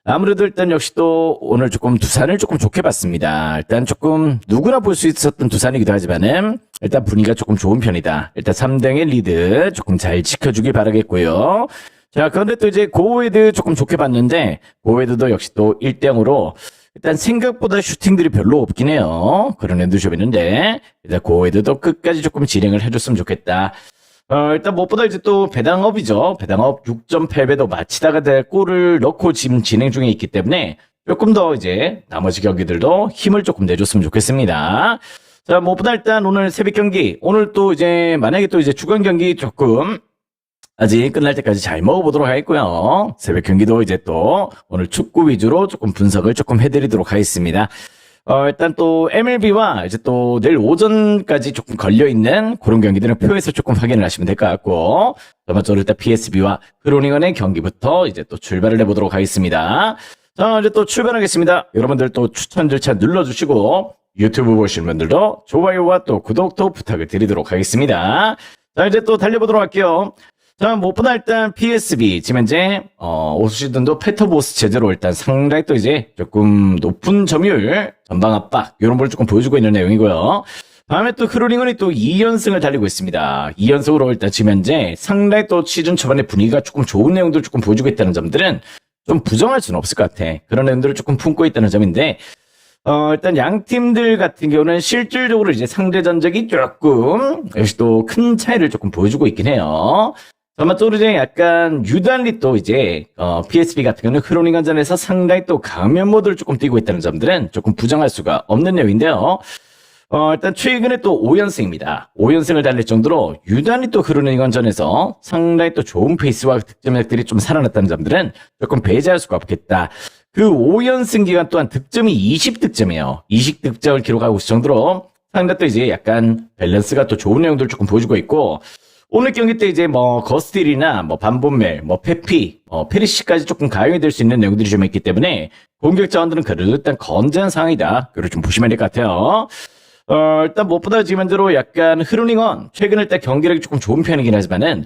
아무래도 일단 역시 또 오늘 조금 두산을 조금 좋게 봤습니다. 일단 조금 누구나 볼 수 있었던 두산이기도 하지만은 일단 분위기가 조금 좋은 편이다. 일단 3등의 리드 조금 잘 지켜주길 바라겠고요. 자, 그런데 또 이제 고웨드 조금 좋게 봤는데 고웨드도 역시 또 1대0으로 일단 생각보다 슈팅들이 별로 없긴 해요. 그런 엔드숍 있는데 일단 고웨드도 끝까지 조금 진행을 해줬으면 좋겠다. 일단 무엇보다 이제 또 배당업이죠. 배당업 6.8배도 마치다가 골을 넣고 지금 진행 중에 있기 때문에 조금 더 이제 나머지 경기들도 힘을 조금 내줬으면 좋겠습니다. 자, 무엇보다 일단 오늘 새벽 경기, 오늘 또 이제 만약에 또 이제 주간 경기 조금 아직 끝날 때까지 잘 먹어보도록 하겠고요. 새벽 경기도 이제 또 오늘 축구 위주로 조금 분석을 조금 해드리도록 하겠습니다. 일단 또 MLB와 이제 또 내일 오전까지 조금 걸려있는 그런 경기들은 표에서 조금 확인을 하시면 될 것 같고, 먼저 일단 PSB와 그로닝언의 경기부터 이제 또 출발을 해보도록 하겠습니다. 자, 이제 또 출발하겠습니다. 여러분들 또 추천 절차 눌러주시고, 유튜브 보시는 분들도 좋아요와 또 구독도 부탁을 드리도록 하겠습니다. 자, 이제 또 달려보도록 할게요. 자, 무엇보다 일단 PSB 지금 현재 오수시즌도 패터보스 제대로 일단 상당히 또 이제 조금 높은 점유율, 전방 압박 이런 걸 조금 보여주고 있는 내용이고요. 다음에 또 크로링언이 또 2연승을 달리고 있습니다. 2연승으로 일단 지금 현재 상당히 또 시즌 초반에 분위기가 조금 좋은 내용들을 조금 보여주고 있다는 점들은 좀 부정할 수는 없을 것 같아. 그런 내용들을 조금 품고 있다는 점인데, 일단 양 팀들 같은 경우는 실질적으로 이제 상대 전적이 조금 역시 또 큰 차이를 조금 보여주고 있긴 해요. 다만 또 이제 약간 유달리 또 이제 PSB 같은 경우는 크로닝건전에서 상당히 또 강면 모드를 조금 띄고 있다는 점들은 조금 부정할 수가 없는 내용인데요. 일단 최근에 또 5연승입니다. 5연승을 달릴 정도로 유달리 또 크로닝건전에서 상당히 또 좋은 페이스와 득점력들이 좀 살아났다는 점들은 조금 배제할 수가 없겠다. 그 5연승 기간 또한 득점이 20득점이에요. 20득점을 기록하고 있을 정도로 상당히 또 이제 약간 밸런스가 또 좋은 내용들을 조금 보여주고 있고, 오늘 경기 때 이제 뭐 거스틸이나 뭐 반본멜, 뭐 페피, 페리시까지 조금 가용이 될 수 있는 내용들이 좀 있기 때문에 공격 자원들은 그래도 일단 건재한 상황이다. 그걸 좀 보시면 될 것 같아요. 일단 무엇보다 지금 현재로 약간 흐르닝은 최근 일단 경기력이 조금 좋은 편이긴 하지만은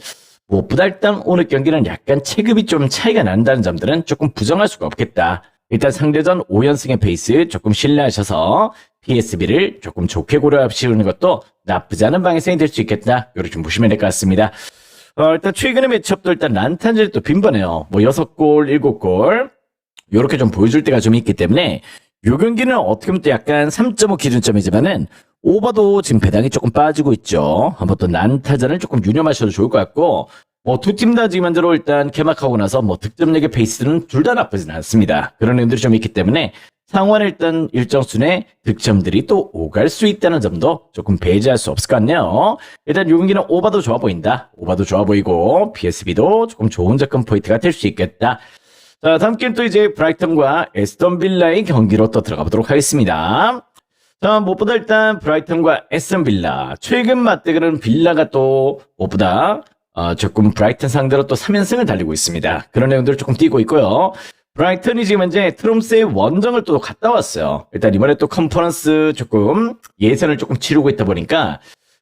무엇보다 일단 오늘 경기는 약간 체급이 좀 차이가 난다는 점들은 조금 부정할 수가 없겠다. 일단 상대전 5연승의 페이스 조금 신뢰하셔서 PSB를 조금 좋게 고려하시는 것도 나쁘지 않은 방향성이 될 수 있겠다. 이렇게 좀 보시면 될 것 같습니다. 일단 최근의 매치업도 일단 난탄전이 또 빈번해요. 뭐 6골, 7골 이렇게 좀 보여줄 때가 좀 있기 때문에 이 경기는 어떻게 보면 또 약간 3.5 기준점이지만은 오버도 지금 배당이 조금 빠지고 있죠. 한번 또 난타전을 조금 유념하셔도 좋을 것 같고, 뭐 두 팀 다 지금 현재로 일단 개막하고 나서 뭐 득점력의 페이스는 둘 다 나쁘진 않습니다. 그런 내용들이 좀 있기 때문에 상환 일단 일정 순의 득점들이 또 오갈 수 있다는 점도 조금 배제할 수 없을 것 같네요. 일단 이 경기는 오버도 좋아 보인다. 오버도 좋아 보이고 PSB도 조금 좋은 접근 포인트가 될 수 있겠다. 자, 다음 게임 또 이제 브라이턴과 에스턴 빌라의 경기로 또 들어가 보도록 하겠습니다. 자, 무엇보다 일단 브라이턴과 에스턴 빌라. 최근 맞대결은 빌라가 또 무엇보다 조금 브라이턴 상대로 또 3연승을 달리고 있습니다. 그런 내용들을 조금 띄고 있고요. 브라이턴이 지금 현재 트롬스의 원정을 또 갔다 왔어요. 일단 이번에 또 컨퍼런스 조금 예선을 조금 치르고 있다 보니까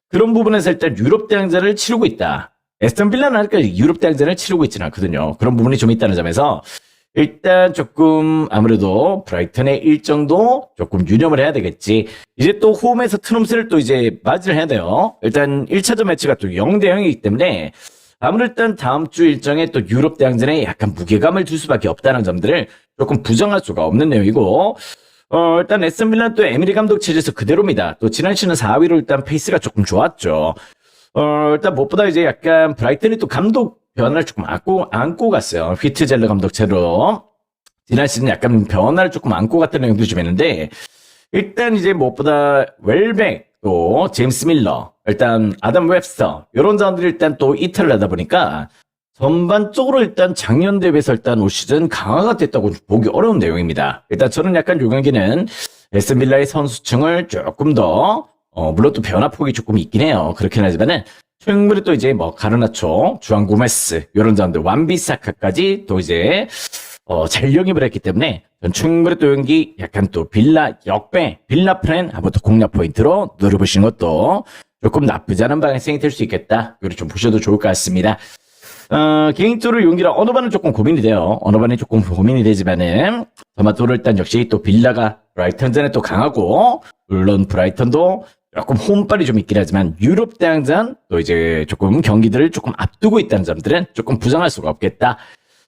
그런 부분에서 일단 유럽 대항전을 치르고 있다. 에스턴 빌라는 아직까지 유럽 대항전을 치르고 있지는 않거든요. 그런 부분이 좀 있다는 점에서 일단 조금 아무래도 브라이턴의 일정도 조금 유념을 해야 되겠지. 이제 또 홈에서 트롬스를 또 이제 맞이를 해야 돼요. 일단 1차전 매치가 또 0대0이기 때문에 아무래도 일단 다음 주 일정에 또 유럽 대항전에 약간 무게감을 줄 수밖에 없다는 점들을 조금 부정할 수가 없는 내용이고, 일단 에스턴 빌라는 또 에미리 감독 체제에서 그대로입니다. 또 지난 시즌 4위로 일단 페이스가 조금 좋았죠. 일단 무엇보다 이제 약간 브라이턴이 또 감독 변화를 조금 안고 갔어요. 휘트젤러 감독체로. 지난 시즌 약간 변화를 조금 안고 갔다는 내용도 좀 있는데, 일단 이제 무엇보다 웰백, 또 제임스 밀러, 일단 아담 웹스터 이런 자원들이 일단 또 이탈을 하다 보니까 전반적으로 일단 작년 대비해서 일단 올 시즌 강화가 됐다고 보기 어려운 내용입니다. 일단 저는 약간 요 경기는 에스턴 빌라의 선수층을 조금 더 물론 또 변화폭이 조금 있긴 해요. 그렇긴 하지만은 충분히 또 이제 뭐 가르나초, 주안 고메스 이런 자원들, 완비사카까지 또 이제 잘 영입을 했기 때문에 전 충분히 또 연기 약간 또 빌라 역배, 빌라 프렌 한번 또 공략 포인트로 노려보시는 것도 조금 나쁘지 않은 방향성이 될 수 있겠다. 이걸 좀 보셔도 좋을 것 같습니다. 개인적으로 용기라 어느 반은 조금 고민이 돼요. 어느 반이 조금 고민이 되지만은, 토마토를 일단 역시 또 빌라가 브라이턴전에 또 강하고, 물론 브라이턴도 조금 홈빨이 좀 있긴 하지만, 유럽 대항전 또 이제 조금 경기들을 조금 앞두고 있다는 점들은 조금 부정할 수가 없겠다.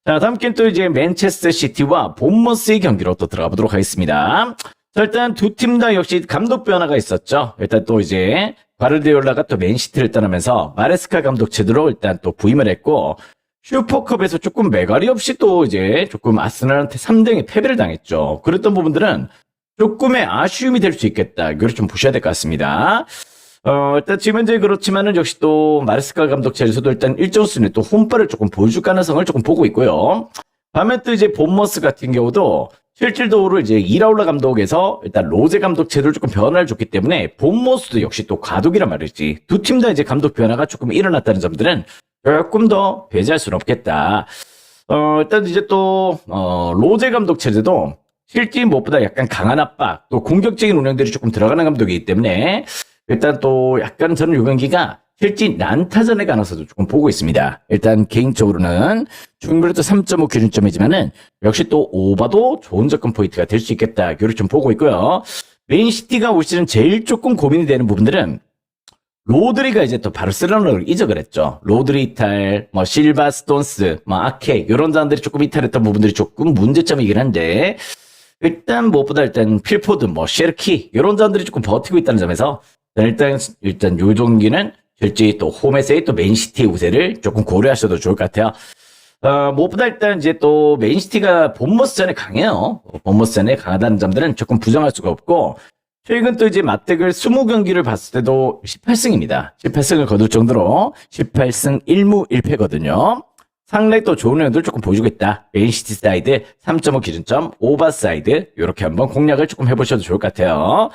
자, 다음 게임 또 이제 맨체스터 시티와 본머스의 경기로 또 들어가 보도록 하겠습니다. 자, 일단 두 팀 다 역시 감독 변화가 있었죠. 일단 또 이제 과르디올라가 또 맨시티를 떠나면서 마레스카 감독 체제로 일단 또 부임을 했고, 슈퍼컵에서 조금 매갈이 없이 또 이제 조금 아스날한테 3대0의 패배를 당했죠. 그랬던 부분들은 조금의 아쉬움이 될 수 있겠다. 이걸 좀 보셔야 될 것 같습니다. 일단 지금 현재 그렇지만은 역시 또 마레스카 감독 체제에서도 일단 일정 수준의 또 홈발을 조금 보여줄 가능성을 조금 보고 있고요. 반면 또 이제 본머스 같은 경우도 실질적으로 이제 이라울라 감독에서 일단 로제 감독 체제를 조금 변화를 줬기 때문에 본머스도 역시 또 과도기란 말이지. 두 팀 다 이제 감독 변화가 조금 일어났다는 점들은 조금 더 배제할 수는 없겠다. 일단 이제 또 로제 감독 체제도 실제 무엇보다 약간 강한 압박, 또 공격적인 운영들이 조금 들어가는 감독이기 때문에 일단 또 약간 저는 요 경기가 실제 난타전의 가능성도 조금 보고 있습니다. 일단 개인적으로는 충분히 또 3.5 기준점이지만은 역시 또 오바도 좋은 접근 포인트가 될 수 있겠다. 이걸 좀 보고 있고요. 맨시티가 올 시즌 제일 조금 고민이 되는 부분들은 로드리가 이제 또 바르셀로나를 이적을 했죠. 로드리 이탈, 실바, 스톤스, 아케 이런 사람들이 조금 이탈했던 부분들이 조금 문제점이긴 한데 일단 무엇보다 일단 필포드, 셰르키 이런 사람들이 조금 버티고 있다는 점에서 일단 요 경기는 실제 또 홈에서의 또 맨시티의 우세를 조금 고려하셔도 좋을 것 같아요. 무엇보다 일단 이제 또 맨시티가 본머스전에 강해요. 본머스전에 강하다는 점들은 조금 부정할 수가 없고 최근 또 이제 맞대결 20경기를 봤을 때도 18승입니다. 18승을 거둘 정도로 18승 1무 1패거든요. 상당히 또 좋은 내용들 조금 보여주고 있다. 맨시티 사이드 3.5 기준점, 오바 사이드 이렇게 한번 공략을 조금 해보셔도 좋을 것 같아요.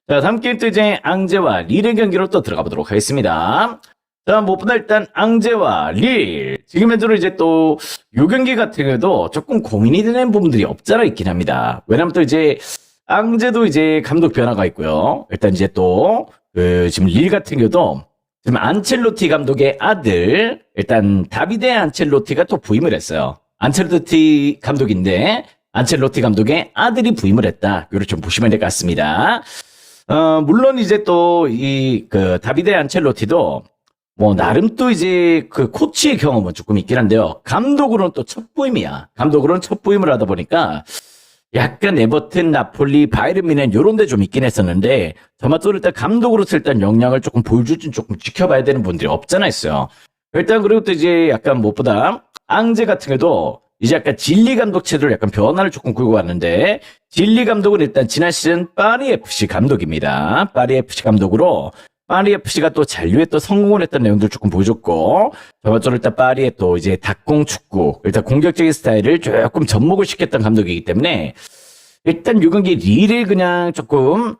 자, 다음 게임 또 이제 앙제와 릴의 경기로 또 들어가 보도록 하겠습니다. 자, 무엇보다 일단 앙제와 릴. 지금 현재로 이제 또 요 경기 같은 경우도 조금 고민이 되는 부분들이 없잖아 있긴 합니다. 왜냐면 또 이제 앙제도 이제 감독 변화가 있고요. 일단 이제 또 지금 릴 같은 경우도 지금 안첼로티 감독의 아들, 일단 다비데 안첼로티가 또 부임을 했어요. 안첼로티 감독인데 안첼로티 감독의 아들이 부임을 했다. 이걸 좀 보시면 될 것 같습니다. 물론 이제 또 다비데 안첼로티도 나름 또 이제 코치의 경험은 조금 있긴 한데요. 감독으로는 또 첫 부임이야. 감독으로는 첫 부임을 하다 보니까 약간 에버튼, 나폴리, 바이에른 뮌헨 요런 데 좀 있긴 했었는데 토마토를 일단 감독으로서 일단 역량을 조금 보여줄지 조금 지켜봐야 되는 분들이 없잖아 있어요. 일단 그리고 또 이제 약간 무엇보다 앙제 같은 경우도 이제 약간 질리 감독 체제로 약간 변화를 조금 끌고 왔는데 질리 감독은 일단 지난 시즌 파리 FC 감독입니다. 파리 FC 감독으로 파리 FC가 또 잔류에 또 성공을 했던 내용들 조금 보여줬고 저번처럼 일단 파리의 또 이제 닭공 축구 일단 공격적인 스타일을 조금 접목을 시켰던 감독이기 때문에 일단 요 경기 릴을 그냥 조금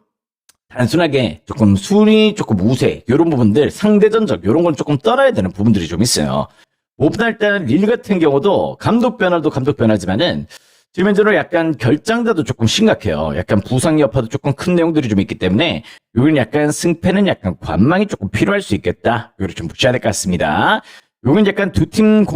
단순하게 조금 순위 조금 우세 이런 부분들 상대전적 이런 건 조금 떠나야 되는 부분들이 좀 있어요. 무엇보다 일단 릴 같은 경우도 감독 변화도 감독 변화지만은 지금 현재로 약간 결장자도 조금 심각해요. 약간 부상 여파도 조금 큰 내용들이 좀 있기 때문에 요건 약간 승패는 약간 관망이 조금 필요할 수 있겠다. 요걸 좀 보셔야 될 것 같습니다. 요건 약간 두 팀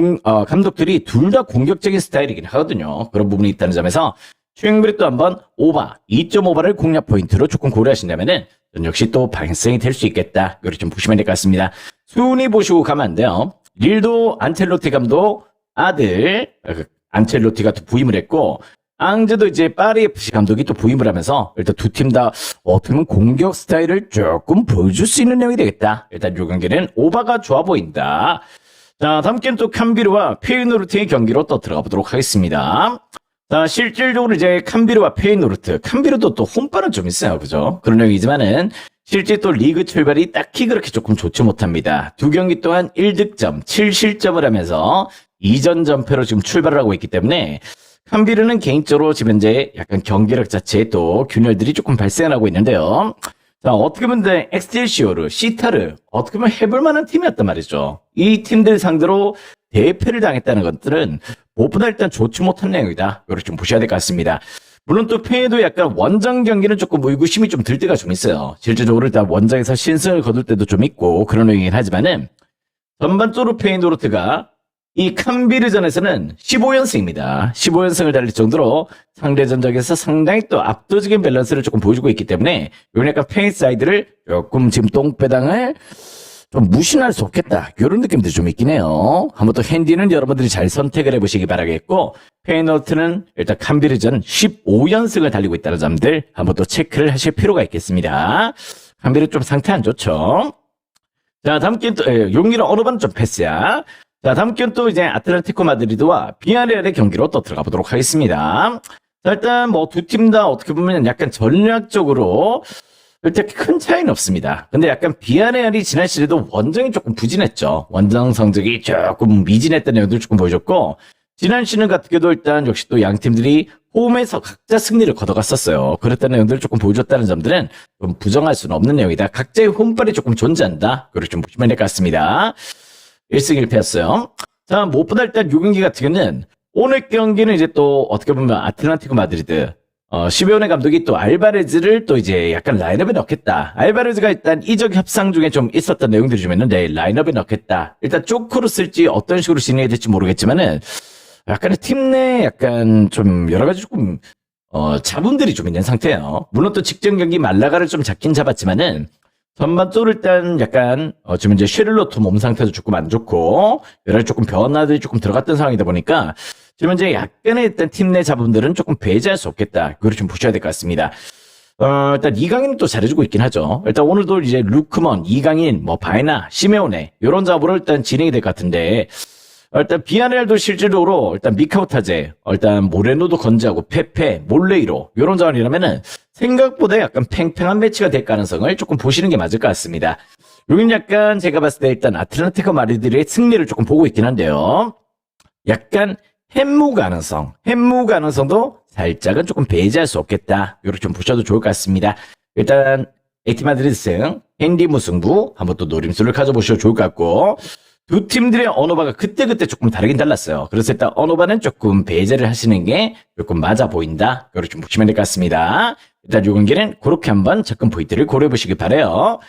감독들이 둘 다 공격적인 스타일이긴 하거든요. 그런 부분이 있다는 점에서 최영별이 또 한번 오바 2.5바를 공략 포인트로 조금 고려하신다면은 역시 또 발생이 될 수 있겠다. 요걸 좀 보시면 될 것 같습니다. 순위 보시고 가면 안 돼요. 릴도 안첼로티 감독 아들 안첼로티가 또 부임을 했고 앙제도 이제 파리 FC 감독이 또 부임을 하면서 일단 두 팀 다 어떻게 보면 공격 스타일을 조금 보여줄 수 있는 내용이 되겠다. 일단 요 경기는 오바가 좋아 보인다. 자, 다음 게임 또 캄비르와 페이노르트의 경기로 또 들어가 보도록 하겠습니다. 자, 실질적으로 이제 캄비르와 페이노르트 캄비르도 또 홈파는 좀 있어요. 그죠? 그런 내용이지만은 실제 또 리그 출발이 딱히 그렇게 조금 좋지 못합니다. 두 경기 동안 1득점 7실점을 하면서 2전 전패로 지금 출발을 하고 있기 때문에 캄비르는 개인적으로 지금 현재 약간 경기력 자체에 또 균열들이 조금 발생하고 있는데요. 자, 어떻게 보면 엑셀시오르, 시타르 어떻게 보면 해볼 만한 팀이었단 말이죠. 이 팀들 상대로 대패를 당했다는 것들은 무엇보다 일단 좋지 못한 내용이다. 이걸 좀 보셔야 될 것 같습니다. 물론 또 페이도 약간 원정 경기는 조금 의구심이 좀 들 때가 좀 있어요. 실질적으로 일단 원정에서 신승을 거둘 때도 좀 있고 그런 내용이긴 하지만은 전반적으로 페이노르트가 이 캄비르전에서는 15연승입니다. 15연승을 달릴 정도로 상대 전적에서 상당히 또 압도적인 밸런스를 조금 보여주고 있기 때문에 이런 약간 페이사이드를 조금 지금 똥배당을 좀 무신할 수 없겠다. 이런 느낌도 좀 있긴 해요. 한번 또 핸디는 여러분들이 잘 선택을 해보시기 바라겠고, 페이노트는 일단 캄비르전 15연승을 달리고 있다는 점들 한번 또 체크를 하실 필요가 있겠습니다. 캄비르 좀 상태 안 좋죠? 자, 다음 게임 또, 용기는 어느 번은 좀 패스야. 자, 다음 게임 또 이제 아틀레티코 마드리드와 비아레알의 경기로 또 들어가 보도록 하겠습니다. 자, 일단 뭐 두 팀 다 어떻게 보면 약간 전략적으로 일단 큰 차이는 없습니다. 근데 약간 비아레알이 지난 시즌에도 원정이 조금 부진했죠. 원정 성적이 조금 미진했던 내용들 조금 보여줬고, 지난 시즌 같은 경우도 일단 역시 또 양 팀들이 홈에서 각자 승리를 거둬갔었어요. 그랬던 내용들을 조금 보여줬다는 점들은 좀 부정할 수는 없는 내용이다. 각자의 홈발이 조금 존재한다. 그걸 좀 보시면 될 것 같습니다. 1승 1패였어요. 자, 무엇보다 일단 요 경기 같은 경우는 오늘 경기는 이제 또 어떻게 보면 아틀레티코 마드리드 시메오네 감독이 또 알바레즈를 또 이제 약간 라인업에 넣겠다. 알바레즈가 일단 이적 협상 중에 좀 있었던 내용들이 좀 있는데 라인업에 넣겠다. 일단 쪼크로 쓸지 어떤 식으로 진행이 될지 모르겠지만은 약간의 팀 내 약간 좀 여러 가지 조금 자본들이 좀 있는 상태예요. 물론 또 직전 경기 말라가를 좀 잡긴 잡았지만은 전반적으로 일단 약간 지금 이제 쉐를로트 몸 상태도 조금 안 좋고 여러 가지 조금 변화들이 조금 들어갔던 상황이다 보니까 지금 이제 약간의 일단 팀 내 자본들은 조금 배제할 수 없겠다. 그걸 좀 보셔야 될 것 같습니다. 일단 이강인은 또 잘해주고 있긴 하죠. 일단 오늘도 이제 루크먼, 이강인, 뭐 바이나, 시메오네 이런 잡으로 일단 진행이 될 것 같은데 일단 비아레알도 실질적으로 일단 미카우타제, 일단 모레노도 건재하고 페페, 몰레이로 이런 자원이라면은 생각보다 약간 팽팽한 매치가 될 가능성을 조금 보시는 게 맞을 것 같습니다. 여긴 약간 제가 봤을 때 일단 아틀레티코 마드리드의 승리를 조금 보고 있긴 한데요. 약간 햄무 가능성도 살짝은 조금 배제할 수 없겠다. 이렇게 좀 보셔도 좋을 것 같습니다. 일단 에티 마드리드 승, 핸디 무승부 한번 또 노림수를 가져보셔도 좋을 것 같고 두 팀들의 언어바가 그때그때 조금 다르긴 달랐어요. 그래서 일단 언어바는 조금 배제를 하시는 게 조금 맞아 보인다. 이렇게 좀 보시면 될 것 같습니다. 일단 이 경기는 그렇게 한번 접근 포인트를 고려해 보시기 바라요.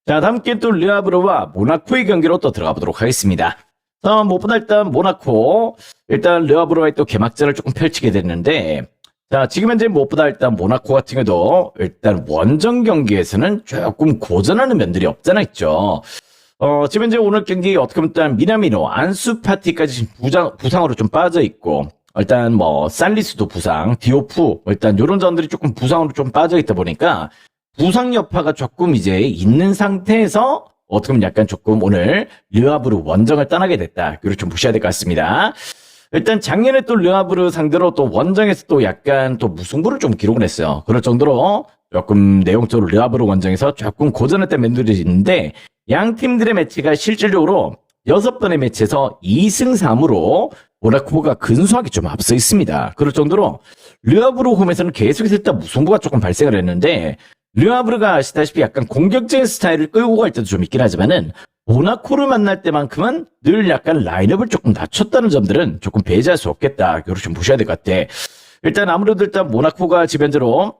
자, 다음 게임 또 르아브르와 모나코의 경기로 또 들어가 보도록 하겠습니다. 자, 무엇보다 일단 모나코, 일단 르아브르와의 또 개막전을 조금 펼치게 됐는데, 자, 지금 현재 무엇보다 일단 모나코 같은 경우도 일단 원정 경기에서는 조금 고전하는 면들이 없잖아 있죠. 지금 현재 오늘 경기 어떻게 보면 일단 미나미노, 안수파티까지 부상으로 좀 빠져 있고, 일단 뭐 살리스도 부상, 디오프, 일단 요런 점들이 조금 부상으로 좀 빠져 있다 보니까 부상 여파가 조금 이제 있는 상태에서 어떻게 보면 약간 조금 오늘 르아브르 원정을 떠나게 됐다. 이걸 좀 보셔야 될 것 같습니다. 일단 작년에 또 르아브르 상대로 또 원정에서 또 약간 또 무승부를 좀 기록을 했어요. 그럴 정도로 조금 내용적으로 르아브르 원정에서 조금 고전했던 면들이 있는데 양 팀들의 매치가 실질적으로 6번의 매치에서 2승 3으로 모나코가 근소하게 좀 앞서 있습니다. 그럴 정도로 르아브르 홈에서는 계속해서 일단 무승부가 조금 발생을 했는데 르아브르가 아시다시피 약간 공격적인 스타일을 끌고 갈 때도 좀 있긴 하지만은 모나코를 만날 때만큼은 늘 약간 라인업을 조금 낮췄다는 점들은 조금 배제할 수 없겠다. 이걸 좀 보셔야 될 것 같아. 일단 아무래도 일단 모나코가 지변제로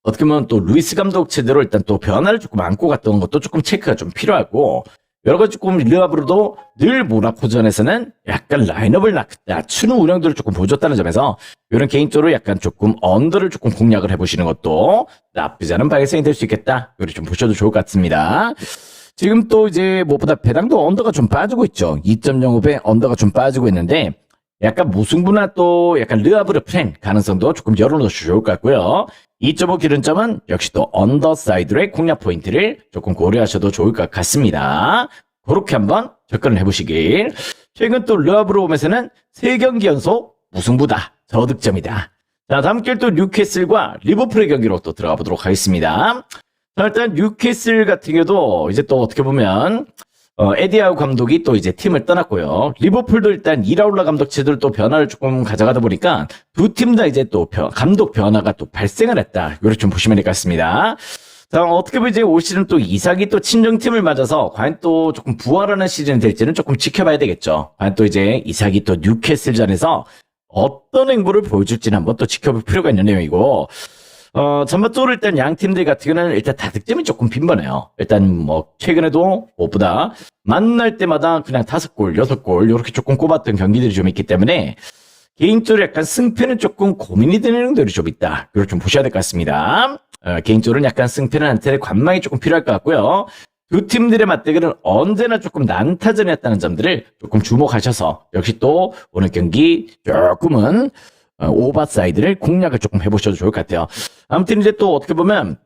어떻게 보면 또 루이스 감독 체제로 일단 또 변화를 조금 안고 갔던 것도 조금 체크가 좀 필요하고 여러 가지 조금 르아브르도 늘 모나코전에서는 약간 라인업을 낮추는 운영들을 조금 보여줬다는 점에서 이런 개인적으로 약간 조금 언더를 조금 공략을 해보시는 것도 나쁘지 않은 방향성이 될 수 있겠다. 이걸 좀 보셔도 좋을 것 같습니다. 지금 또 이제 무엇보다 배당도 언더가 좀 빠지고 있죠. 2.05배 언더가 좀 빠지고 있는데 약간 무승부나 또 약간 르아브르 플랜 가능성도 조금 열어놓으시면 좋을 것 같고요. 2.5 기준점은 역시 또 언더사이드의 공략 포인트를 조금 고려하셔도 좋을 것 같습니다. 그렇게 한번 접근을 해보시길. 최근 또 르아브르 홈에서는 3경기 연속 무승부다. 저득점이다. 자, 다음 길 또 뉴캐슬과 리버풀의 경기로 또 들어가 보도록 하겠습니다. 자, 일단 뉴캐슬 같은 경우도 이제 또 어떻게 보면 에디아우 감독이 또 이제 팀을 떠났고요. 리버풀도 일단 이라울라 감독 체제로 또 변화를 조금 가져가다 보니까 두 팀 다 이제 또 감독 변화가 또 발생을 했다. 이렇게 좀 보시면 될 것 같습니다. 자, 어떻게 보면 이제 올 시즌 또 이삭이 또 친정팀을 맞아서 과연 또 조금 부활하는 시즌이 될지는 조금 지켜봐야 되겠죠. 과연 또 이제 이삭이 또 뉴캐슬전에서 어떤 행보를 보여줄지는 한번 또 지켜볼 필요가 있는 내용이고, 전반적으로 일단 양 팀들 같은 경우는 일단 다 득점이 조금 빈번해요. 일단 뭐 최근에도 무엇보다 만날 때마다 그냥 5골, 6골 이렇게 조금 꼽았던 경기들이 좀 있기 때문에 개인적으로 약간 승패는 조금 고민이 되는 경우들이 좀 있다. 이걸 좀 보셔야 될 것 같습니다. 개인적으로는 약간 승패는한테 관망이 조금 필요할 것 같고요. 두 팀들의 맞대결은 언제나 조금 난타전이었다는 점들을 조금 주목하셔서 역시 또 오늘 경기 조금은 오버사이드를 공략을 조금 해보셔도 좋을 것 같아요. 아무튼 이제 또 어떻게 보면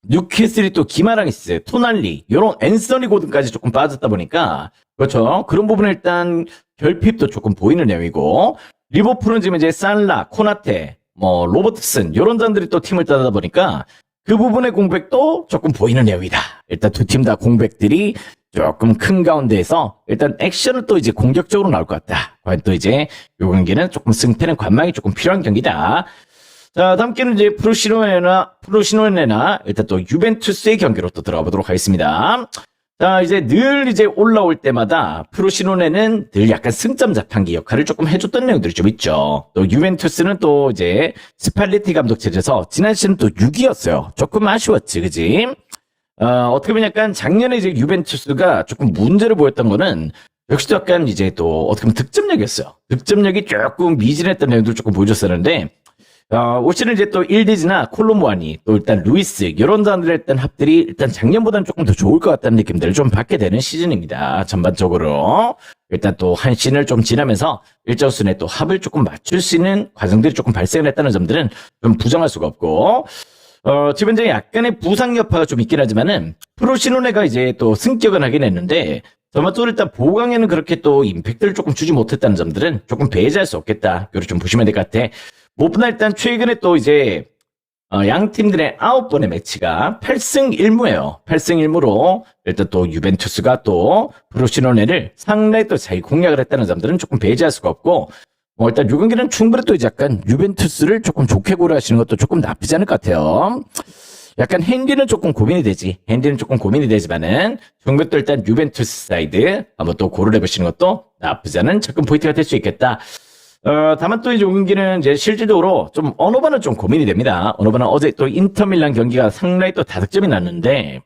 뉴캐슬이 또 기마랑이스, 토날리 이런 앤서니 고든까지 조금 빠졌다 보니까 그렇죠. 그런 부분은 일단 결핍도 조금 보이는 내용이고 리버풀은 지금 이제 살라, 코나테, 뭐 로버트슨 이런 점들이 또 팀을 따다 보니까 그 부분의 공백도 조금 보이는 내용이다. 일단 두 팀 다 공백들이 조금 큰 가운데에서 일단 액션은 또 이제 공격적으로 나올 것 같다. 과연 또 이제 이 경기는 조금 승패는 관망이 조금 필요한 경기다. 자, 다음 경기는 이제 프로시노네나 일단 또 유벤투스의 경기로 또 들어가 보도록 하겠습니다. 자, 이제 늘 이제 올라올 때마다 프로시노네는 늘 약간 승점 자판기 역할을 조금 해줬던 내용들이 좀 있죠. 또 유벤투스는 또 이제 스팔레티 감독 체제에서 지난 시즌 또 6위였어요. 조금 아쉬웠지, 그지? 어떻게 보면 약간 작년에 이제 유벤투스가 조금 문제를 보였던 거는 역시 또 약간 이제 또 어떻게 보면 득점력이었어요. 득점력이 조금 미진했던 내용도 조금 보여줬었는데, 올 시즌 이제 또 일디즈나 콜로무아니, 또 일단 루이스, 이런 사람들의 일단 합들이 일단 작년보다는 조금 더 좋을 것 같다는 느낌들을 좀 받게 되는 시즌입니다. 전반적으로. 일단 또 한 시즌을 좀 지나면서 일정 순에 또 합을 조금 맞출 수 있는 과정들이 조금 발생을 했다는 점들은 좀 부정할 수가 없고, 지금 현재 약간의 부상 여파가 좀 있긴 하지만은, 프로시노네가 이제 또 승격은 하긴 했는데, 전반적으로 일단 보강에는 그렇게 또 임팩트를 조금 주지 못했다는 점들은 조금 배제할 수 없겠다. 이걸 좀 보시면 될 것 같아. 무엇보다 일단 최근에 또 이제 양 팀들의 9번의 매치가 8승 1무예요. 8승 1무로 일단 또 유벤투스가 또 프로시노네를 상당히 또 잘 공략을 했다는 점들은 조금 배제할 수가 없고 일단 요 경기는 충분히 또 이제 약간 유벤투스를 조금 좋게 고려하시는 것도 조금 나쁘지 않을 것 같아요. 약간 핸디는 조금 고민이 되지. 핸디는 조금 고민이 되지만은 충분히 또 일단 유벤투스 사이드 한번 또 고려해 보시는 것도 나쁘지 않은 접근 포인트가 될 수 있겠다. 다만 또 이제 경기는 이제 실질적으로 좀 어느 반은 좀 고민이 됩니다. 어느 반은 어제 또 인터밀란 경기가 상당히 또 다득점이 났는데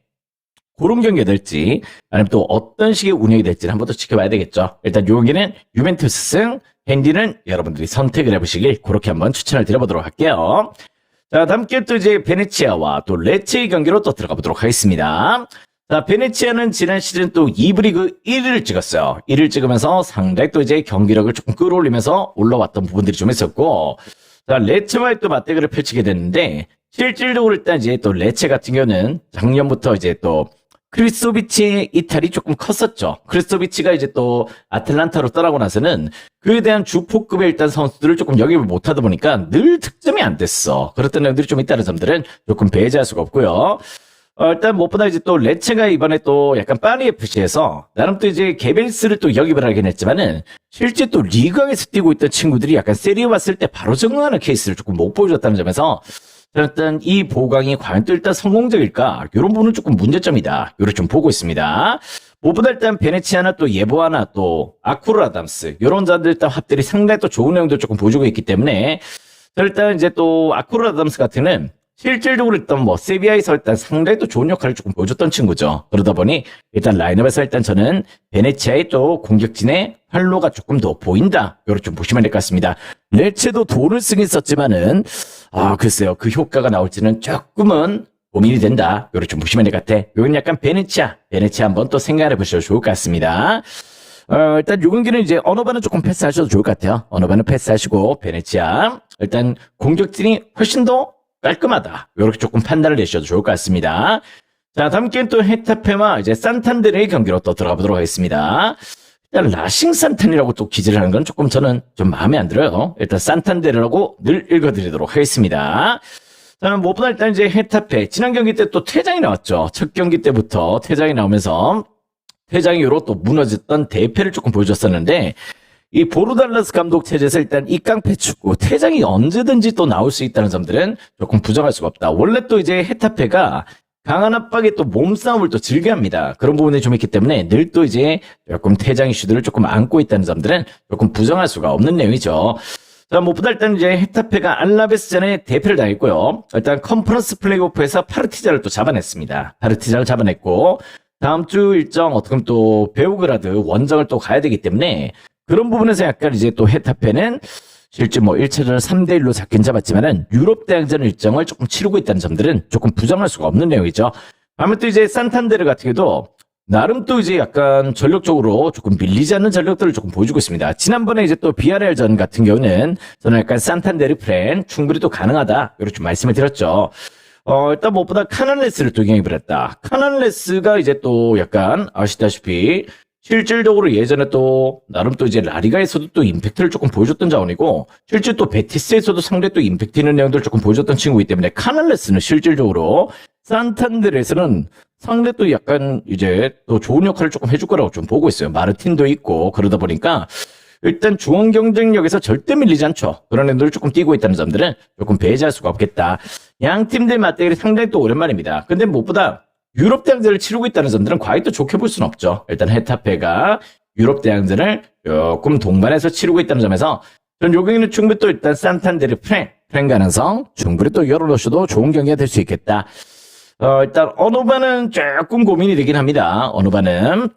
그런 경기가 될지 아니면 또 어떤 식의 운영이 될지를 한번 더 지켜봐야 되겠죠. 일단 이 경기는 유벤투스 승, 핸디는 여러분들이 선택을 해보시길 그렇게 한번 추천을 드려보도록 할게요. 자, 다음 기회 또 이제 베네치아와 또 레체의 경기로 또 들어가 보도록 하겠습니다. 자, 베네치아는 지난 시즌 또 2부 리그 1위를 찍었어요. 1위를 찍으면서 상당히 또 이제 경기력을 조금 끌어올리면서 올라왔던 부분들이 좀 있었고, 자, 레체와의 또 맞대결을 펼치게 됐는데, 실질적으로 일단 이제 또 레체 같은 경우는 작년부터 이제 또 크리스토비치의 이탈이 조금 컸었죠. 크리스토비치가 이제 또 아틀란타로 떠나고 나서는 그에 대한 주포급의 일단 선수들을 조금 영입을 못하다 보니까 늘 득점이 안 됐어. 그랬던 내용들이 좀 있다는 점들은 조금 배제할 수가 없고요. 일단 무엇보다 이제 또 레체가 이번에 또 약간 파리 FC에서 나름 또 이제 게벨스를 또 영입을 하긴 했지만은 실제 또 리그에서 뛰고 있던 친구들이 약간 세리에 왔을 때 바로 적응하는 케이스를 조금 못 보여줬다는 점에서 일단 이 보강이 과연 또 일단 성공적일까? 이런 부분은 조금 문제점이다. 이걸 좀 보고 있습니다. 무엇보다 일단 베네치아나 또 예보아나 또 아쿠르 아담스 이런 자들 일단 합들이 상당히 또 좋은 내용도 조금 보여주고 있기 때문에 일단 이제 또 아쿠르 아담스 같은 실질적으로 일단 뭐 세비야에서 일단 상당히 또 좋은 역할을 조금 보여줬던 친구죠. 그러다 보니 일단 라인업에서 일단 저는 베네치아의 또 공격진의 활로가 조금 더 보인다. 이걸 좀 보시면 될 것 같습니다. 레체도 돈을 쓰긴 썼지만은 글쎄요 그 효과가 나올지는 조금은 고민이 된다. 이걸 좀 보시면 될 것 같아. 이건 약간 베네치아 한번 또 생각해 보셔도 좋을 것 같습니다. 일단 요 경기는 이제 어느 반은 조금 패스하셔도 좋을 것 같아요. 어느 반은 패스하시고 베네치아 일단 공격진이 훨씬 더 깔끔하다. 이렇게 조금 판단을 내셔도 좋을 것 같습니다. 자, 다음 게임 또 헤타페와 이제 산탄데르의 경기로 또 들어가 보도록 하겠습니다. 일단 라싱 산탄이라고 또 기재를 하는 건 조금 저는 좀 마음에 안 들어요. 일단 산탄데르라고 늘 읽어드리도록 하겠습니다. 자, 무엇보다 일단 이제 헤타페 지난 경기 때 또 퇴장이 나왔죠. 첫 경기 때부터 퇴장이 나오면서 퇴장 이후로 또 무너졌던 대패를 조금 보여줬었는데 이 보르달라스 감독 체제에서 일단 이 깡패 축구 퇴장이 언제든지 또 나올 수 있다는 점들은 조금 부정할 수가 없다. 원래 또 이제 헤타페가 강한 압박에 또 몸싸움을 또 즐겨합니다. 그런 부분이 좀 있기 때문에 늘 또 이제 조금 퇴장 이슈들을 조금 안고 있다는 점들은 조금 부정할 수가 없는 내용이죠. 자, 무엇보다 일단 이제 헤타페가 알라베스전에 대패를 당했고요. 일단 컨퍼런스 플레이오프에서 파르티자를 또 잡아냈습니다. 파르티자를 잡아냈고, 다음 주 일정 어떻게 보면 또 베오그라드 원정을 또 가야 되기 때문에 그런 부분에서 약간 이제 또 헤타페는 실제 뭐 1차전을 3대1로 잡긴 잡았지만은 유럽 대항전 일정을 조금 치르고 있다는 점들은 조금 부정할 수가 없는 내용이죠. 다음에 또 이제 산탄데르 같은 경우도 나름 또 이제 약간 전력적으로 조금 밀리지 않는 전력들을 조금 보여주고 있습니다. 지난번에 이제 또 비아레알전 같은 경우는 저는 약간 산탄데르 플랜 충분히 또 가능하다 이렇게 좀 말씀을 드렸죠. 일단 무엇보다 카날레스를 또 영입을 했다. 카날레스가 이제 또 약간 아시다시피 실질적으로 예전에 또 나름 또 이제 라리가에서도 또 임팩트를 조금 보여줬던 자원이고 실제 또 베티스에서도 상당히 또 임팩트 있는 내용들을 조금 보여줬던 친구이기 때문에 카날레스는 실질적으로 산탄데르에서는 상당히 또 약간 이제 또 좋은 역할을 조금 해줄 거라고 좀 보고 있어요. 마르틴도 있고 그러다 보니까 일단 중원 경쟁력에서 절대 밀리지 않죠. 그런 애들을 조금 뛰고 있다는 점들은 조금 배제할 수가 없겠다. 양 팀들 맞대결이 상당히 또 오랜만입니다. 근데 무엇보다 유럽 대항전을 치르고 있다는 점들은 과연 또 좋게 볼 수는 없죠. 일단 헤타페가 유럽 대항전을 조금 동반해서 치르고 있다는 점에서 전 요 경기는 충분히 또 일단 산탄데르 프랭 가능성 충분히 또 열어놓으셔도 좋은 경기가 될 수 있겠다. 일단 어느 반은 조금 고민이 되긴 합니다. 어느 반은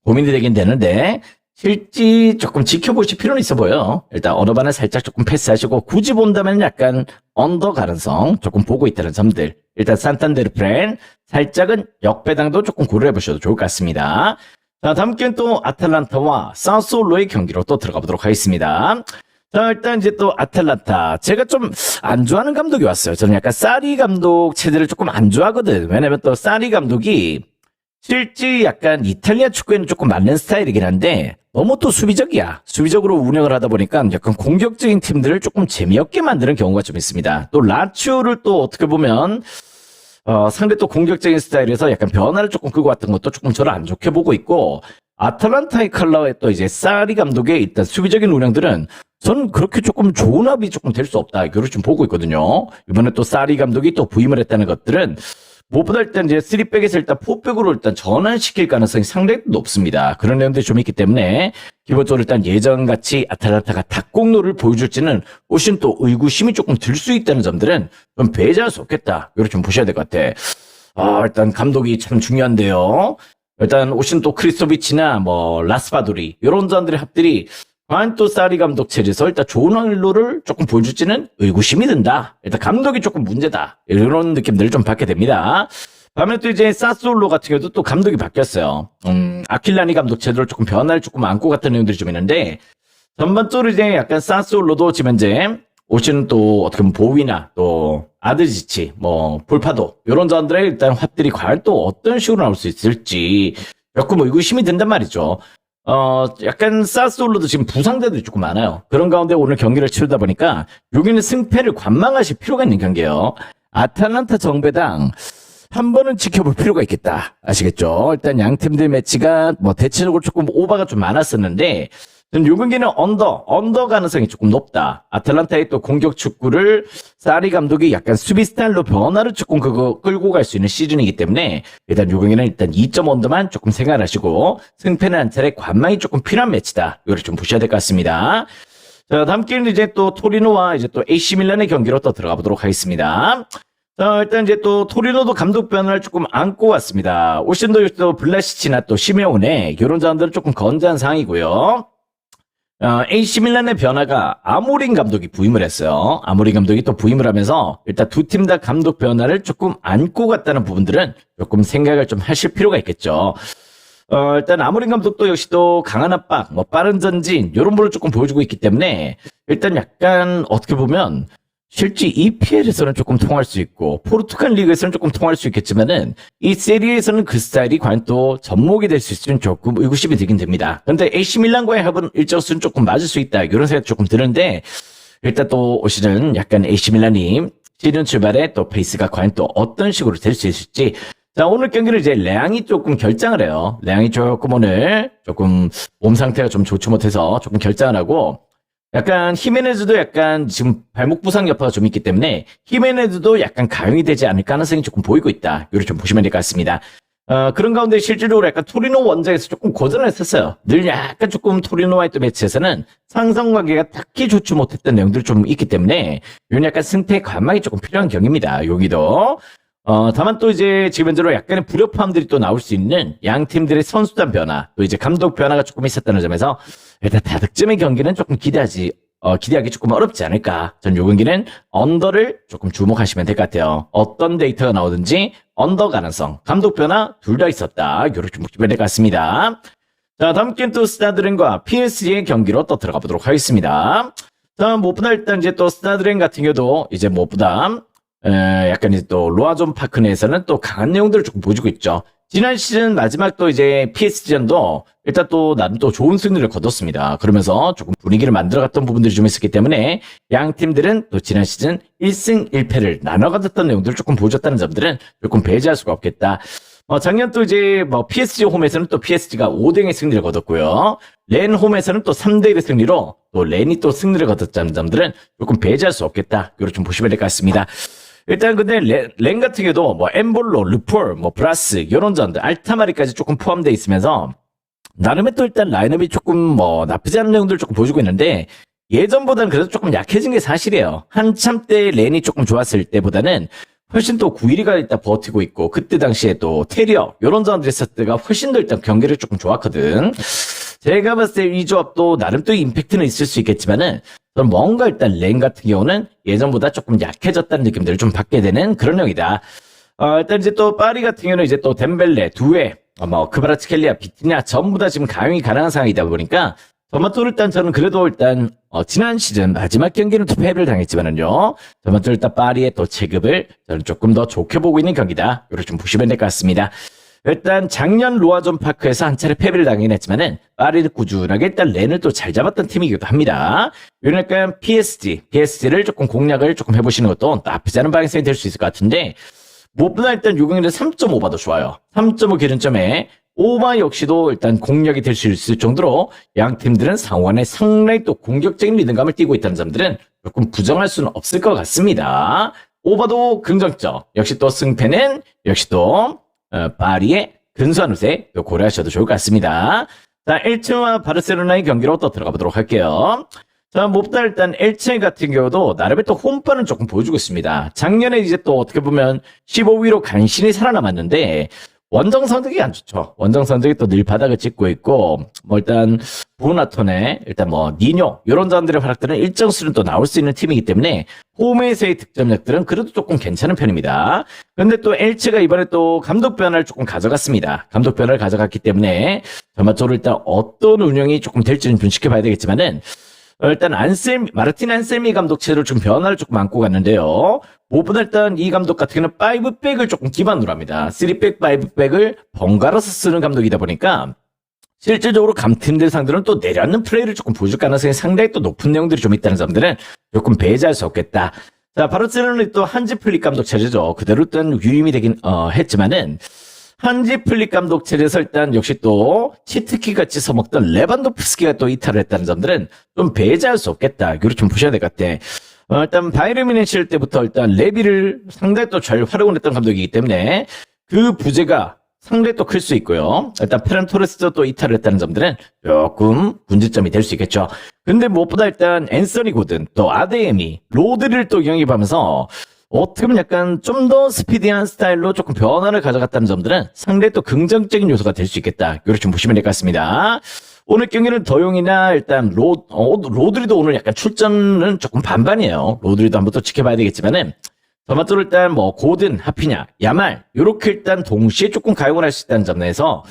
고민이 되긴 되는데 실제 조금 지켜보실 필요는 있어 보여요. 일단 어느 반은 살짝 조금 패스하시고 굳이 본다면 약간 언더 가능성 조금 보고 있다는 점들. 일단 산탄데르 프렌 살짝은 역배당도 조금 고려해 보셔도 좋을 것 같습니다. 자, 다음 경기는 또 아탈란타와 사우스올로의 경기로 또 들어가 보도록 하겠습니다. 자, 일단 이제 또 아탈란타. 제가 좀 안 좋아하는 감독이 왔어요. 저는 약간 사리 감독 체제를 조금 안 좋아하거든. 왜냐면 또 사리 감독이 실제 약간 이탈리아 축구에는 조금 맞는 스타일이긴 한데 너무 또 수비적이야. 수비적으로 운영을 하다 보니까 약간 공격적인 팀들을 조금 재미없게 만드는 경우가 좀 있습니다. 또 라치오를 또 어떻게 보면 상대 또 공격적인 스타일에서 약간 변화를 조금 끌고 왔던 것도 조금 저를 안 좋게 보고 있고 아탈란타의 컬러에 또 이제 사리 감독의 일단 수비적인 운영들은 저는 그렇게 조금 좋은 합이 조금 될 수 없다. 이거를 좀 보고 있거든요. 이번에 또 사리 감독이 또 부임을 했다는 것들은 무엇보다 일단 이제 3백에서 일단 4백으로 일단 전환시킬 가능성이 상당히 높습니다. 그런 내용들이 좀 있기 때문에 기본적으로 일단 예전같이 아탈란타가 닭공로를 보여줄지는 훨씬 또 의구심이 조금 들 수 있다는 점들은 좀 배제할 수 없겠다. 이걸 좀 보셔야 될 것 같아. 일단 감독이 참 중요한데요. 일단 오신 또 크리스토비치나 뭐 라스바도리 이런 사람들의 합들이 과연 또 사리 감독 체제에서 일단 좋은 활로를 조금 보여줄지는 의구심이 든다. 일단 감독이 조금 문제다. 이런 느낌들을 좀 받게 됩니다. 반면에 또 이제 사스올로 같은 경우도 또 감독이 바뀌었어요. 아킬라니 감독 체제로 조금 변화를 조금 안고 갔던 내용들이 좀 있는데 전반적으로 이제 약간 사스올로도 지금 이제 오시는 또 어떻게 보면 보위나 또 아드지치 뭐 볼파도 이런 자들의 일단 합들이 과연 또 어떤 식으로 나올 수 있을지 조금 의구심이 든단 말이죠. 약간 사스올로도 지금 부상자들이 조금 많아요. 그런 가운데 오늘 경기를 치르다 보니까 여기는 승패를 관망하실 필요가 있는 경기예요. 아탈란타 정배당 한 번은 지켜볼 필요가 있겠다. 아시겠죠? 일단 양 팀들 매치가 뭐 대체적으로 조금 오버가 좀 많았었는데 요 경기는 언더 가능성이 조금 높다. 아틀란타의 또 공격 축구를 사리 감독이 약간 수비 스타일로 변화를 조금 끌고 갈 수 있는 시즌이기 때문에 일단 요 경기는 일단 2점 언더만 조금 생각하시고 승패는 한 차례 관망이 조금 필요한 매치다. 이거를 좀 보셔야 될 것 같습니다. 자, 다음 경기는 이제 또 토리노와 이제 또 AC 밀란의 경기로 또 들어가 보도록 하겠습니다. 자, 일단 이제 또 토리노도 감독 변화를 조금 안고 왔습니다. 오신도 또 블라시치나 또 시메오네 이런 자원들은 조금 건재한 상황이고요. AC 밀란의 변화가 아모린 감독이 부임을 했어요. 아모린 감독이 또 부임을 하면서 일단 두 팀 다 감독 변화를 조금 안고 갔다는 부분들은 조금 생각을 좀 하실 필요가 있겠죠. 일단 아모린 감독도 역시 또 강한 압박, 뭐 빠른 전진 이런 부분을 조금 보여주고 있기 때문에 일단 약간 어떻게 보면 실제 EPL에서는 조금 통할 수 있고 포르투갈 리그에서는 조금 통할 수 있겠지만은 이 세리에서는 그 스타일이 과연 또 접목이 될 수 있으면 조금 의구심이 들긴 됩니다. 그런데 AC 밀란과의 합은 일정 수는 조금 맞을 수 있다 이런 생각이 조금 드는데 일단 또 올 시즌 약간 AC 밀란이 시즌 출발에 또 페이스가 과연 또 어떤 식으로 될 수 있을지. 자, 오늘 경기를 이제 레앙이 조금 결장을 해요. 레앙이 조금 오늘 조금 몸 상태가 좀 좋지 못해서 조금 결장을 하고 약간 히메네즈도 약간 지금 발목 부상 여파가 좀 있기 때문에 히메네즈도 약간 가용이 되지 않을 가능성이 조금 보이고 있다. 이렇게 좀 보시면 될 것 같습니다. 그런 가운데 실질적으로 약간 토리노 원정에서 조금 고전을 했었어요. 늘 약간 조금 토리노와의 또 매치에서는 상성관계가 딱히 좋지 못했던 내용들이 좀 있기 때문에 이건 약간 승패 관망이 조금 필요한 경기입니다. 여기도. 다만 또 이제 지금 현재로 약간의 불협화음들이 또 나올 수 있는 양 팀들의 선수단 변화, 또 이제 감독 변화가 조금 있었다는 점에서 일단 다득점의 경기는 조금 기대하기 조금 어렵지 않을까. 전 요 경기는 언더를 조금 주목하시면 될 것 같아요. 어떤 데이터가 나오든지 언더 가능성, 감독 변화 둘 다 있었다. 요렇게 좀 보시면 될 것 같습니다. 자, 다음 게임 또 스타드렌과 PSG의 경기로 또 들어가 보도록 하겠습니다. 자, 무엇보다 일단 이제 또 스타드렌 같은 경우도 이제 무엇보다 약간 이제 또 로아존 파크 내에서는 또 강한 내용들을 조금 보여주고 있죠. 지난 시즌 마지막 또 이제 PSG전도 일단 또 나름 또 좋은 승리를 거뒀습니다. 그러면서 조금 분위기를 만들어갔던 부분들이 좀 있었기 때문에 양 팀들은 또 지난 시즌 1승 1패를 나눠 가졌던 내용들을 조금 보여줬다는 점들은 조금 배제할 수가 없겠다. 작년 또 이제 PSG 홈에서는 또 PSG가 5대0의 승리를 거뒀고요. 렌 홈에서는 또 3대1의 승리로 또 렌이 또 승리를 거뒀다는 점들은 조금 배제할 수 없겠다. 이걸 좀 보시면 될 것 같습니다. 일단 근데 렌 같은 경우도 엠볼로, 르폴, 브라스 이런 전들 알타마리까지 조금 포함되어 있으면서 나름의 또 일단 라인업이 조금 나쁘지 않은 내용들을 조금 보여주고 있는데 예전보다는 그래도 조금 약해진 게 사실이에요. 한참 때 렌이 조금 좋았을 때보다는 훨씬 또 9위가 일단 버티고 있고 그때 당시에 또 테리어 이런 전들이 있었을 때가 훨씬 더 일단 경기를 조금 좋았거든. 제가 봤을 때 이 조합도 나름 또 임팩트는 있을 수 있겠지만은 저는 뭔가 일단 렌 같은 경우는 예전보다 조금 약해졌다는 느낌들을 좀 받게 되는 그런 형이다. 일단 이제 또 파리 같은 경우는 이제 또 덴벨레, 두에, 크바라츠켈리아, 비티냐 전부 다 지금 가용이 가능한 상황이다 보니까 저만또 일단 저는 그래도 일단 지난 시즌 마지막 경기는 또 패배를 당했지만은요. 저만또 일단 파리의 또 체급을 저는 조금 더 좋게 보고 있는 경기다. 이렇게 좀 보시면 될 것 같습니다. 일단 작년 로아존 파크에서 한 차례 패배를 당하긴 했지만은 파리를 꾸준하게 일단 렌을 또 잘 잡았던 팀이기도 합니다. 이런 약간 PSG를 조금 공략을 조금 해보시는 것도 나쁘지 않은 방향성이 될 수 있을 것 같은데 무엇보다 일단 요경기는 3.5봐도 좋아요. 3.5 기준점에 오바 역시도 일단 공략이 될 수 있을 정도로 양 팀들은 상호간에 상당히 또 공격적인 리듬감을 띠고 있다는 점들은 조금 부정할 수는 없을 것 같습니다. 오바도 긍정점, 역시 또 승패는 역시 또 파리의 근소한 우세 또 고려하셔도 좋을 것 같습니다. 자, 엘체와 바르셀로나의 경기로 또 들어가 보도록 할게요. 자, 무엇보다 일단 엘체 같은 경우도 나름의 또 홈판은 조금 보여주고 있습니다. 작년에 이제 또 어떻게 보면 15위로 간신히 살아남았는데 원정 성적이 안 좋죠. 원정 성적이 또 늘 바닥을 찍고 있고, 일단, 브루나톤에, 일단 니뇨, 이런 사람들의 활약들은 일정 수는 또 나올 수 있는 팀이기 때문에, 홈에서의 득점력들은 그래도 조금 괜찮은 편입니다. 근데 또 엘체가 이번에 또 감독 변화를 조금 가져갔습니다. 감독 변화를 가져갔기 때문에, 전반적으로 일단 어떤 운영이 조금 될지는 좀 지켜봐야 되겠지만은, 일단 마르틴 안셀미 감독 체제로 좀 변화를 조금 안고 갔는데요. 무엇보다 일단 이 감독 같은 경우는 5백을 조금 기반으로 합니다. 3백, 5백을 번갈아서 쓰는 감독이다 보니까 실질적으로 감팀들 상대로는 또 내려앉는 플레이를 조금 보여줄 가능성이 상당히 또 높은 내용들이 좀 있다는 점들은 조금 배제할 수 없겠다. 자, 바르셀로나는 또 한지 플릭 감독 체제죠. 그대로 일단 유임이 되긴 했지만은 한지 플릭 감독 체제에서 일단 역시 또 치트키 같이 써먹던 레반도프스키가 또 이탈을 했다는 점들은 좀 배제할 수 없겠다. 이걸 좀 보셔야 될 것 같아. 일단 바이에른 뮌헨 때부터 일단 레비를 상당히 또 잘 활용을 했던 감독이기 때문에 그 부재가 상당히 또 클 수 있고요. 일단 페란 토레스도 또 이탈을 했다는 점들은 조금 문제점이 될 수 있겠죠. 근데 무엇보다 일단 앤서니 고든 또 아데에미 로드리를 또 영입하면서 어떻게 보면 약간 좀 더 스피디한 스타일로 조금 변화를 가져갔다는 점들은 상당히 또 긍정적인 요소가 될 수 있겠다. 이렇게 좀 보시면 될 것 같습니다. 오늘 경기는 더용이나 일단 로드리도 오늘 약간 출전은 조금 반반이에요. 로드리도 한번 또 지켜봐야 되겠지만은 저마토로 일단 고든, 하피냐, 야말 요렇게 일단 동시에 조금 가용을 할 수 있다는 점에서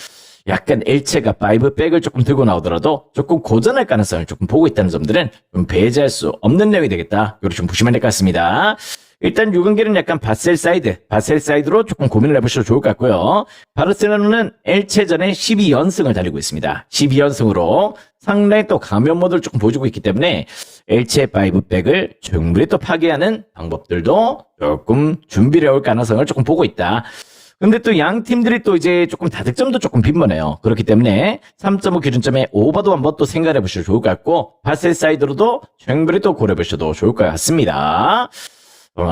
약간 엘체가 5백을 조금 들고 나오더라도 조금 고전할 가능성을 조금 보고 있다는 점들은 좀 배제할 수 없는 내용이 되겠다. 이렇게 좀 보시면 될 것 같습니다. 일단 요 경기는 약간 바셀 사이드로 조금 고민을 해보셔도 좋을 것 같고요. 바르셀로나는 엘체전에 12연승을 달리고 있습니다. 12연승으로 상당히 또 가면 모드를 조금 보여주고 있기 때문에 엘체 5백을 충분히 또 파괴하는 방법들도 조금 준비를 해올 가능성을 조금 보고 있다. 근데 또 양 팀들이 또 이제 조금 다득점도 조금 빈번해요. 그렇기 때문에 3.5 기준점에 오버도 한번 또 생각해 보셔도 좋을 것 같고 바셀 사이드로도 충분히 또 고려해 보셔도 좋을 것 같습니다.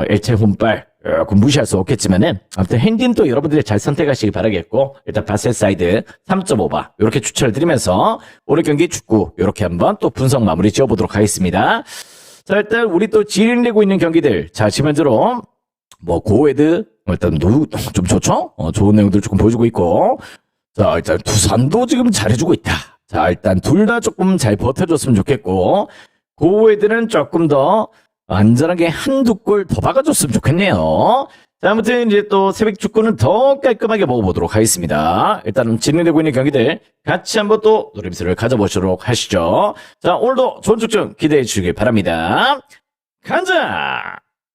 엘체 홈발 조금 무시할 수 없겠지만은 아무튼 핸디는 또 여러분들이 잘 선택하시기 바라겠고 일단 바셋사이드 3.5바 이렇게 추천을 드리면서 오늘 경기 축구 이렇게 한번 또 분석 마무리 지어보도록 하겠습니다. 자 일단 우리 또 진행되고 있는 경기들 자 지금 현재로 뭐 고헤드 일단 좀 좋죠? 좋은 내용들 조금 보여주고 있고 자 일단 두산도 지금 잘해주고 있다. 자 일단 둘 다 조금 잘 버텨줬으면 좋겠고 고헤드는 조금 더 안전하게 한두 골 더 박아줬으면 좋겠네요. 자, 아무튼 이제 또 새벽 축구는 더 깔끔하게 먹어보도록 하겠습니다. 일단은 진행되고 있는 경기들 같이 한번 또 노림수를 가져보도록 하시죠. 자, 오늘도 좋은 축전 기대해 주시길 바랍니다. 간자!